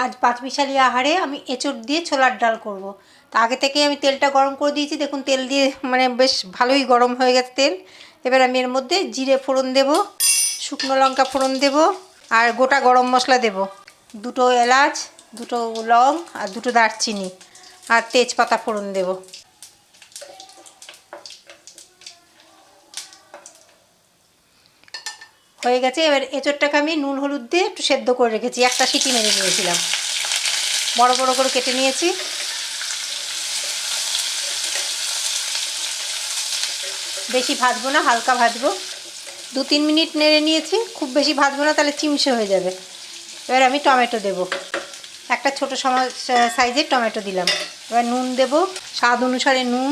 আজ পাঁচমিশালি আহারে আমি এঁচোড় দিয়ে ছোলার ডাল করব। তা আগে থেকেই আমি তেলটা গরম করে দিয়েছি। দেখুন তেল দিয়ে মানে বেশ ভালোই গরম হয়ে গেছে তেল। এবার আমি এর মধ্যে জিরে ফোড়ন দেব, শুকনো লঙ্কা ফোড়ন দেব, আর গোটা গরম মশলা দেব, দুটো এলাচ, দুটো লং আর দুটো দারচিনি, আর তেজপাতা ফোড়ন দেব। হয়ে গেছে। এবার এঁচোড়টাকে আমি নুন হলুদ দিয়ে একটু সেদ্ধ করে রেখেছি, একটা সিটি মেরে নিয়েছিলাম, বড় বড় করে কেটে নিয়েছি। বেশি ভাজবো না, হালকা ভাজবো, 2-3 মিনিট নেড়ে নিয়েছি, খুব বেশি ভাজবো না, তাহলে চিমসে হয়ে যাবে। এবার আমি টমেটো দেব, একটা ছোটো সাইজের টমেটো দিলাম। এবার নুন দেব, স্বাদ অনুসারে নুন,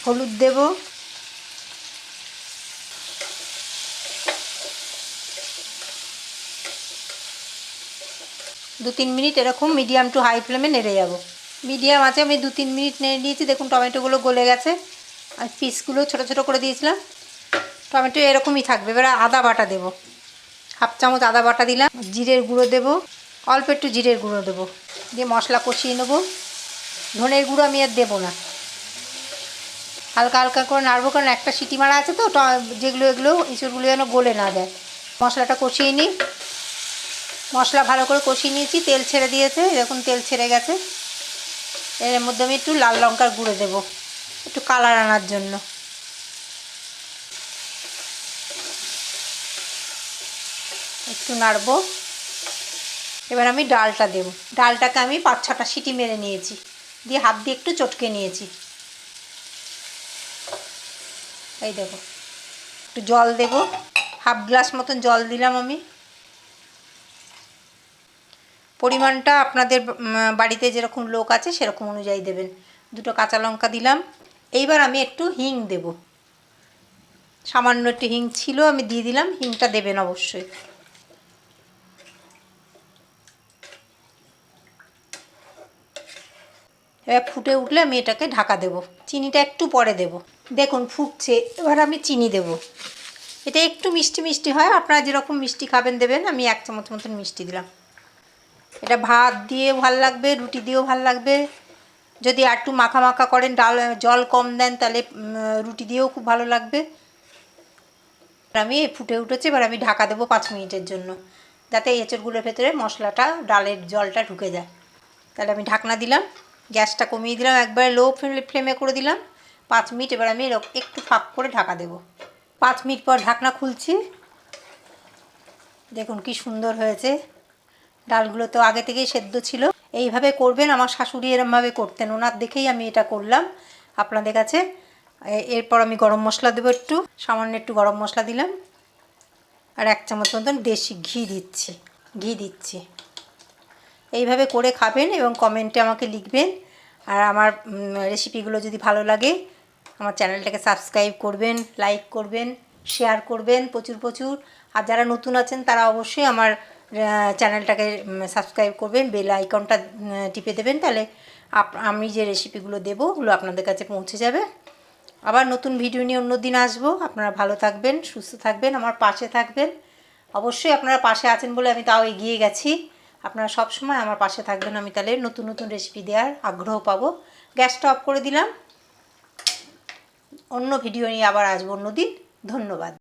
হলুদ দেব, দু 3 মিনিট এরকম মিডিয়াম টু হাই ফ্লেমে নেড়ে যাব। মিডিয়াম আছে আমি 2-3 মিনিট নেড়ে নিয়েছি। দেখুন টমেটোগুলো গলে গেছে, আর পিসগুলো ছোটো ছোটো করে দিয়েছিলাম। টমেটো এরকমই থাকবে। এবার আদা বাটা দেব, হাফ চামচ আদা বাটা দিলাম, জিরের গুঁড়ো দেব, অল্প একটু জিরের গুঁড়ো দেবো, দিয়ে মশলা কষিয়ে নেব। ধনের গুঁড়ো আমি আর দেবো না, হালকা হালকা করে নাড়বো, কারণ একটা সিটি মারা আছে তো, এগুলো এঁচোড়গুলো যেন গলে না যায়। মশলাটা কষিয়ে নিই। মশলা ভালো করে কষিয়ে নিয়েছি, তেল ছেড়ে দিয়েছে, এরকম তেল ছেড়ে গেছে। এর মধ্যে আমি একটু লাল লঙ্কার গুঁড়ো দেবো, একটু কালার আনার জন্য। একটু নাড়বো। এবার আমি ডালটা দেব। ডালটাকে আমি 5-6টা সিটি মেরে নিয়েছি, দিয়ে হাত দিয়ে একটু চটকে নিয়েছি। এই দেখো, একটু জল দেব, হাফ গ্লাস মতন জল দিলাম আমি। পরিমাণটা আপনাদের বাড়িতে যেরকম লোক আছে সেরকম অনুযায়ী দেবেন। 2টো কাঁচা লঙ্কা দিলাম। এইবার আমি একটু হিং দেব, সামান্য একটু হিং ছিল আমি দিয়ে দিলাম, হিংটা দেবেন অবশ্যই। এবার ফুটে উঠলে আমি এটাকে ঢাকা দেব। চিনিটা একটু পরে দেব। দেখুন ফুটছে, এবার আমি চিনি দেব। এটা একটু মিষ্টি মিষ্টি হয়, আপনারা যেরকম মিষ্টি খাবেন দেবেন। আমি 1 চামচ মতন মিষ্টি দিলাম। এটা ভাত দিয়ে ভালো লাগবে, রুটি দিয়েও ভালো লাগবে। যদি একটু মাখা মাখা করেন, ডাল জল কম দেন, তাহলে রুটি দিয়েও খুব ভালো লাগবে। আমি ফুটে উঠেছে, এবার আমি ঢাকা দেবো 5 মিনিটের জন্য, যাতে এঁচোড়গুলোর ভেতরে মশলাটা ডালের জলটা ঢুকে যায়। তাহলে আমি ঢাকনা দিলাম, গ্যাসটা কমিয়ে দিলাম, একবারে লো ফ্লেমে করে দিলাম। 5 মিনিট এবার আমি একটু ফাঁক করে ঢাকা দেব। 5 মিনিট পর ঢাকনা খুলছি। দেখুন কি সুন্দর হয়েছে। ডালগুলো তো আগে থেকেই সেদ্ধ ছিল। এইভাবে করবেন, আমার শাশুড়ি এরমভাবে করতেন, ওনার দেখেই আমি এটা করলাম আপনাদের কাছে। এরপর আমি গরম মশলা দেবো, একটু সামান্য একটু গরম মশলা দিলাম, আর 1 চামচ মতন দেশি ঘি দিচ্ছি। এইভাবে করে খাবেন এবং কমেন্টে আমাকে লিখবেন। আর আমার রেসিপিগুলো যদি ভালো লাগে, আমার চ্যানেলটাকে সাবস্ক্রাইব করবেন, লাইক করবেন, শেয়ার করবেন প্রচুর প্রচুর। আর যারা নতুন আছেন তারা অবশ্যই আমার চ্যানেলটাকে সাবস্ক্রাইব করবেন, বেল আইকনটা টিপে দেবেন, তাহলে আমি যে রেসিপিগুলো দেবো ওগুলো আপনাদের কাছে পৌঁছে যাবে। আবার নতুন ভিডিও নিয়ে অন্য দিন আসবো। আপনারা ভালো থাকবেন, সুস্থ থাকবেন, আমার পাশে থাকবেন। অবশ্যই আপনারা পাশে আছেন বলে আমি তাও এগিয়ে গেছি। আপনারা সব সময় আমার পাশে থাকবেন, আমি তাহলে নতুন নতুন রেসিপি দেওয়ার আগ্রহ পাবো। গ্যাসটা অফ করে দিলাম। অন্য ভিডিও নিয়ে আবার আসবো অন্য দিন। ধন্যবাদ।